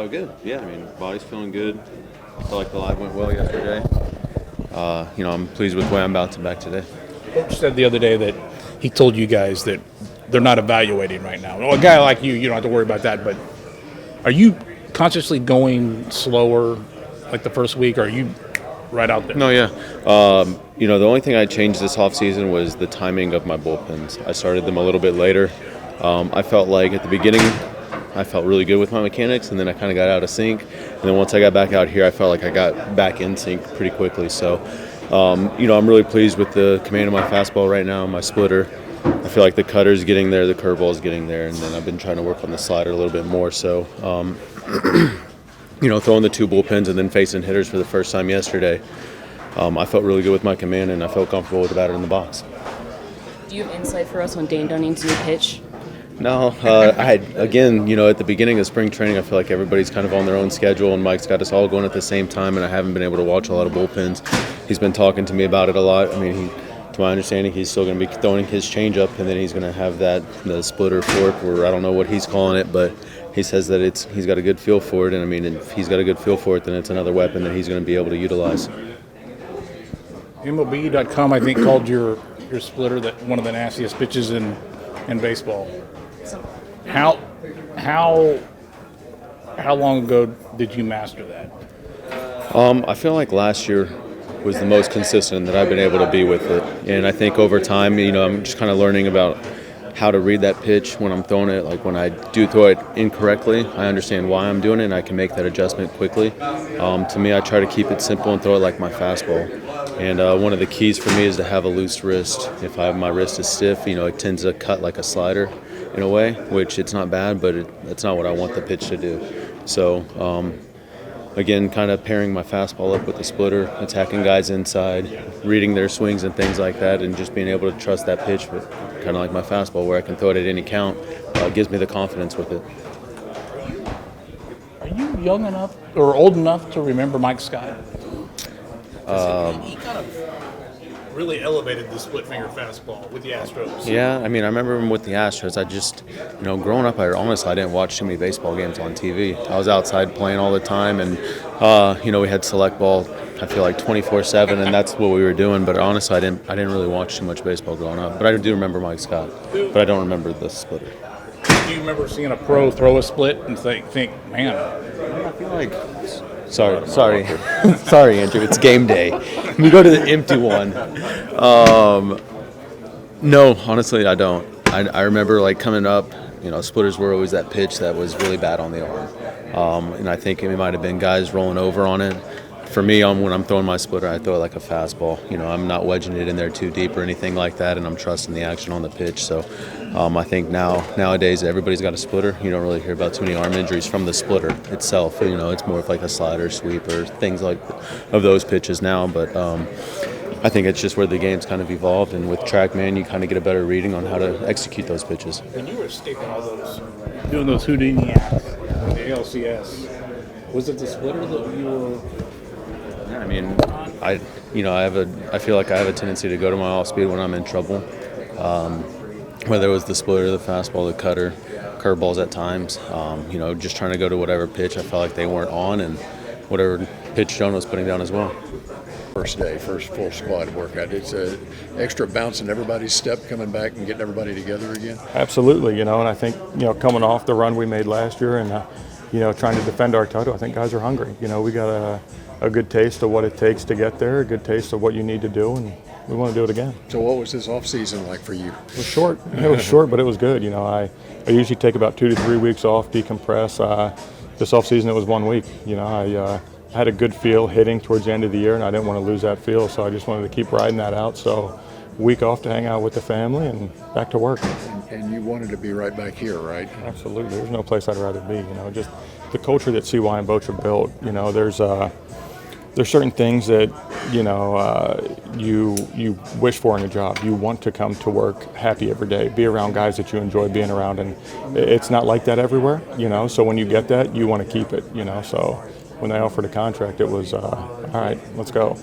Good. Yeah, I mean, body's feeling good. I feel like the live went well yesterday. I'm pleased with the way I'm bouncing back today. Coach said the other day that he told you guys that they're not evaluating right now. Well, a guy like you don't have to worry about that, but are you consciously going slower like the first week, or are you right out there? No, yeah. The only thing I changed this offseason was the timing of my bullpens. I started them a little bit later. I felt like at the beginning I felt really good with my mechanics, and then I kind of got out of sync. And then once I got back out here, I felt like I got back in sync pretty quickly. So, I'm really pleased with the command of my fastball right now, my splitter. I feel like the cutter's getting there, the curveball's getting there, and then I've been trying to work on the slider a little bit more. So, throwing the two bullpens and then facing hitters for the first time yesterday, I felt really good with my command, and I felt comfortable with the batter in the box. Do you have insight for us on Dane Dunning's new pitch? No, at the beginning of spring training, I feel like everybody's kind of on their own schedule, and Mike's got us all going at the same time, and I haven't been able to watch a lot of bullpens. He's been talking to me about it a lot. I mean, to my understanding, he's still going to be throwing his changeup, and then he's going to have the splitter fork, or I don't know what he's calling it, but he says that he's got a good feel for it, and I mean, if he's got a good feel for it, then it's another weapon that he's going to be able to utilize. MLB.com, I think, called your splitter that one of the nastiest pitches in baseball. How long ago did you master that? I feel like last year was the most consistent that I've been able to be with it, and I think over time, I'm just kind of learning about how to read that pitch when I'm throwing it. Like when I do throw it incorrectly, I understand why I'm doing it, and I can make that adjustment quickly. To me, I try to keep it simple and throw it like my fastball. And one of the keys for me is to have a loose wrist. If my wrist is stiff, it tends to cut like a slider in a way, which it's not bad, but it's not what I want the pitch to do. So, again, kind of pairing my fastball up with the splitter, attacking guys inside, reading their swings and things like that, and just being able to trust that pitch with kind of like my fastball where I can throw it at any count, gives me the confidence with it. Are you young enough or old enough to remember Mike Scott? He kind of really elevated the split finger fastball with the Astros. Yeah, I mean, I remember him with the Astros. I just, growing up, I didn't watch too many baseball games on TV. I was outside playing all the time, and, we had select ball, I feel like 24/7, and that's what we were doing. But honestly, I didn't really watch too much baseball growing up. But I do remember Mike Scott, but I don't remember the splitter. Do you remember seeing a pro throw a split and think, man? I feel like... Sorry, sorry, Andrew. It's game day. We go to the empty one. No, honestly, I don't. I remember like coming up, splitters were always that pitch that was really bad on the arm, and I think it might have been guys rolling over on it. For me, when I'm throwing my splitter, I throw it like a fastball. I'm not wedging it in there too deep or anything like that, and I'm trusting the action on the pitch. So I think nowadays everybody's got a splitter. You don't really hear about too many arm injuries from the splitter itself. It's more of like a slider, sweep, or things like of those pitches now. But I think it's just where the game's kind of evolved, and with TrackMan, you kind of get a better reading on how to execute those pitches. When you were escaping all those, doing those Houdini acts, the ALCS, was it the splitter that you were? I mean, I feel like I have a tendency to go to my off speed when I'm in trouble. Whether it was the splitter, the fastball, the cutter, curveballs at times. Just trying to go to whatever pitch I felt like they weren't on, and whatever pitch Jonah was putting down as well. First full squad workout. It's an extra bounce in everybody's step, coming back and getting everybody together again. Absolutely, and I think coming off the run we made last year and trying to defend our title, I think guys are hungry. We got a good taste of what it takes to get there, a good taste of what you need to do, and we want to do it again. So what was this off season like for you? It was short. It was short, but it was good. I usually take about 2 to 3 weeks off, decompress. This off season it was 1 week. I had a good feel hitting towards the end of the year, and I didn't want to lose that feel, so I just wanted to keep riding that out. So week off to hang out with the family and back to work. And you wanted to be right back here, right? Absolutely. There's no place I'd rather be. Just the culture that CY and Bocha built. There's certain things that you wish for in a job. You want to come to work happy every day, be around guys that you enjoy being around, and it's not like that everywhere. So when you get that, you want to keep it. So when they offered a contract, it was all right. Let's go.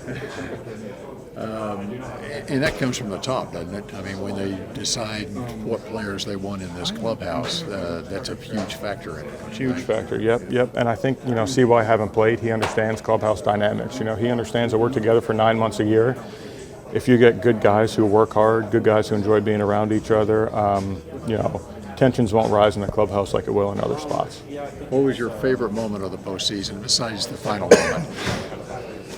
And that comes from the top, doesn't it? I mean, when they decide what players they want in this clubhouse, that's a huge factor in it. Huge factor. Yep. And I think, CY having played, he understands clubhouse dynamics. He understands that we're together for 9 months a year. If you get good guys who work hard, good guys who enjoy being around each other, tensions won't rise in the clubhouse like it will in other spots. What was your favorite moment of the postseason besides the final moment?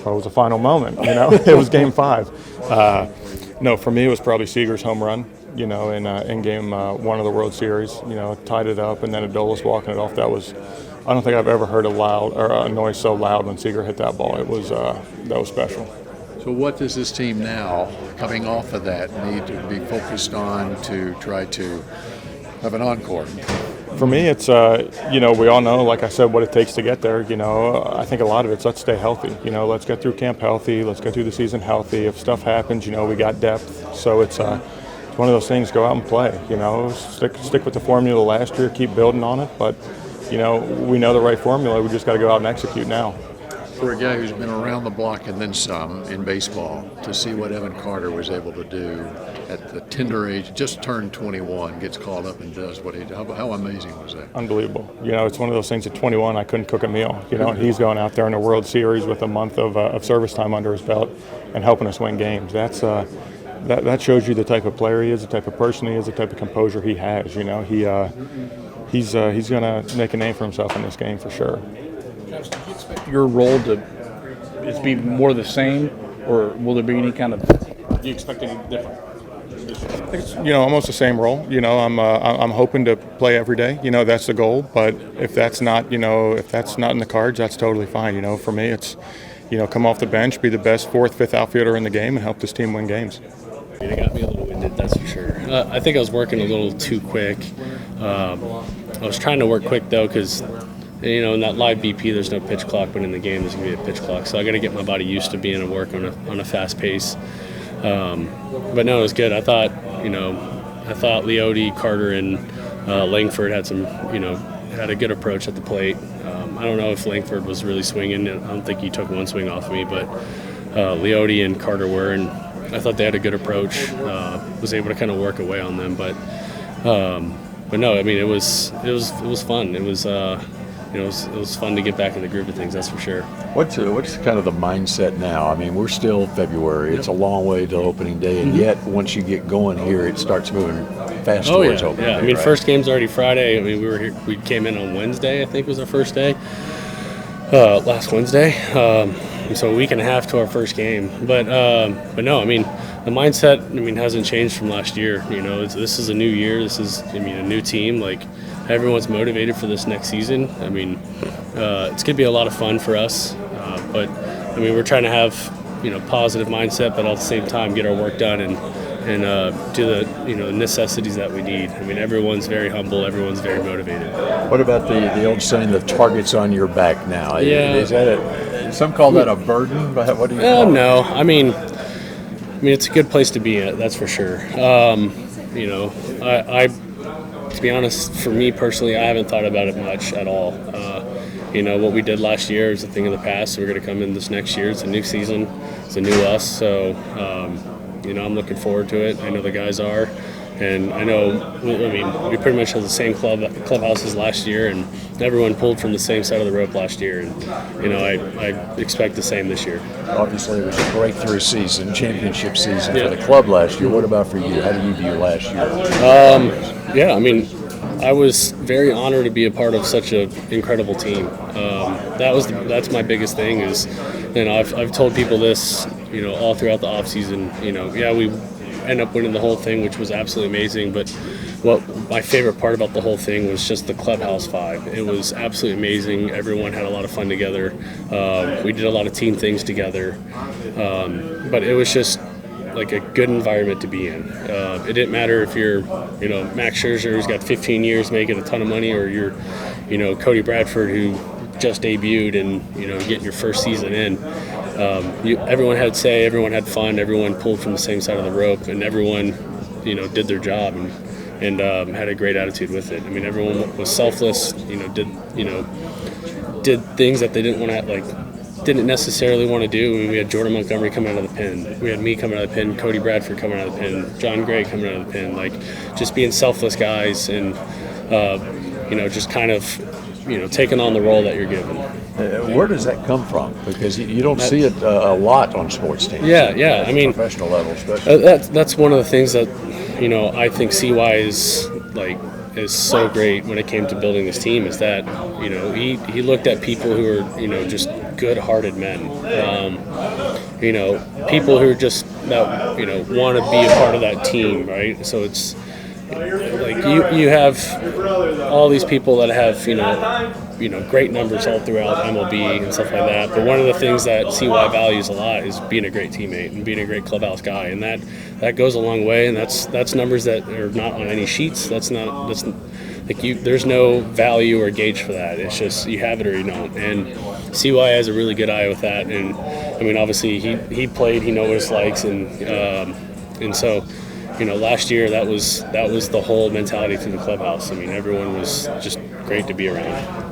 Well, it was a final moment, It was Game 5. No, for me, it was probably Seager's home run, in Game 1 of the World Series. Tied it up, and then Adolis walking it off. I don't think I've ever heard a noise so loud when Seager hit that ball. That was special. So what does this team now, coming off of that, need to be focused on to try to have an encore? For me, it's, we all know, like I said, what it takes to get there. I think a lot of it's let's stay healthy. Let's get through camp healthy. Let's get through the season healthy. If stuff happens, we got depth. So it's one of those things, go out and play. Stick with the formula last year, keep building on it. But, we know the right formula. We just got to go out and execute now. For a guy who's been around the block and then some in baseball, to see what Evan Carter was able to do at the tender age, just turned 21, gets called up and does what he did. How amazing was that? Unbelievable. It's one of those things at 21, I couldn't cook a meal. And he's going out there in a World Series with a month of service time under his belt and helping us win games. That shows you the type of player he is, the type of person he is, the type of composure he has. He's going to make a name for himself in this game for sure. Do you expect your role to be more the same, or will there be any kind of? Do you expect any different? I think it's almost the same role. I'm hoping to play every day. That's the goal. But if that's not in the cards, that's totally fine. For me, it's come off the bench, be the best 4th, 5th outfielder in the game, and help this team win games. It got me a little winded, that's for sure. I think I was working a little too quick. I was trying to work quick though, because in that live BP, there's no pitch clock, but in the game, there's going to be a pitch clock. So I got to get my body used to being at work on a fast pace. But no, it was good. I thought Leote, Carter, and Langford had a good approach at the plate. I don't know if Langford was really swinging. I don't think he took one swing off me, but Leote and Carter were, and I thought they had a good approach. Was able to kind of work away on them, but no, I mean it was fun. It was fun to get back in the groove of things, that's for sure. What's kind of the mindset now? I mean, we're still February. It's a long way till opening day, and yet once you get going here, it starts moving fast towards opening day. I mean, right? First game's already Friday. I mean, we came in on Wednesday, I think was our first day, last Wednesday. So a week and a half to our first game. But no, I mean, the mindset, hasn't changed from last year. This is a new year. This is, a new team. Like, everyone's motivated for this next season. It's going to be a lot of fun for us. But we're trying to have, positive mindset, but at the same time get our work done and do the necessities that we need. Everyone's very humble. Everyone's very motivated. What about the old saying, the target's on your back now? Yeah. Is that some call that a burden? But what do you call it? No. I mean, it's a good place to be at, that's for sure. To be honest, for me personally, I haven't thought about it much at all. What we did last year is a thing of the past. So we're going to come in this next year. It's a new season. It's a new us. So, I'm looking forward to it. I know the guys are. And I know, we pretty much have the same clubhouse as last year, and everyone pulled from the same side of the rope last year. And, I expect the same this year. Obviously, it was a breakthrough season, championship season for the club last year. What about for you? How do you view last year? I was very honored to be a part of such an incredible team. That's my biggest thing is, I've told people this, all throughout the off season. We end up winning the whole thing, which was absolutely amazing. But what my favorite part about the whole thing was just the clubhouse vibe. It was absolutely amazing. Everyone had a lot of fun together. We did a lot of team things together. But it was just like a good environment to be in. It didn't matter if you're, Max Scherzer, who's got 15 years making a ton of money, or you're, Cody Bradford, who just debuted and, getting your first season in. Everyone had say, everyone had fun, everyone pulled from the same side of the rope, and everyone, did their job and had a great attitude with it. Everyone was selfless, did things that they didn't want to, like, didn't necessarily want to do. I mean, we had Jordan Montgomery coming out of the pen. We had me coming out of the pen, Cody Bradford coming out of the pen, John Gray coming out of the pen. Like, just being selfless guys and, just kind of, taking on the role that you're given. Where does that come from? Because you don't see it a lot on sports teams. Yeah. I mean, professional level, especially. that's one of the things that, I think CY is so great when it came to building this team is that, he looked at people who are, just good-hearted men. People who are just that, want to be a part of that team, right? So it's like you have all these people that have, great numbers all throughout MLB and stuff like that. But one of the things that CY values a lot is being a great teammate and being a great clubhouse guy, and that goes a long way. And that's numbers that are not on any sheets. That's there's no value or gauge for that. It's just you have it or you don't. And CY has a really good eye with that. And I mean, obviously he played, he knows what it's likes, and so. Last year that was the whole mentality through the clubhouse. I mean, everyone was just great to be around.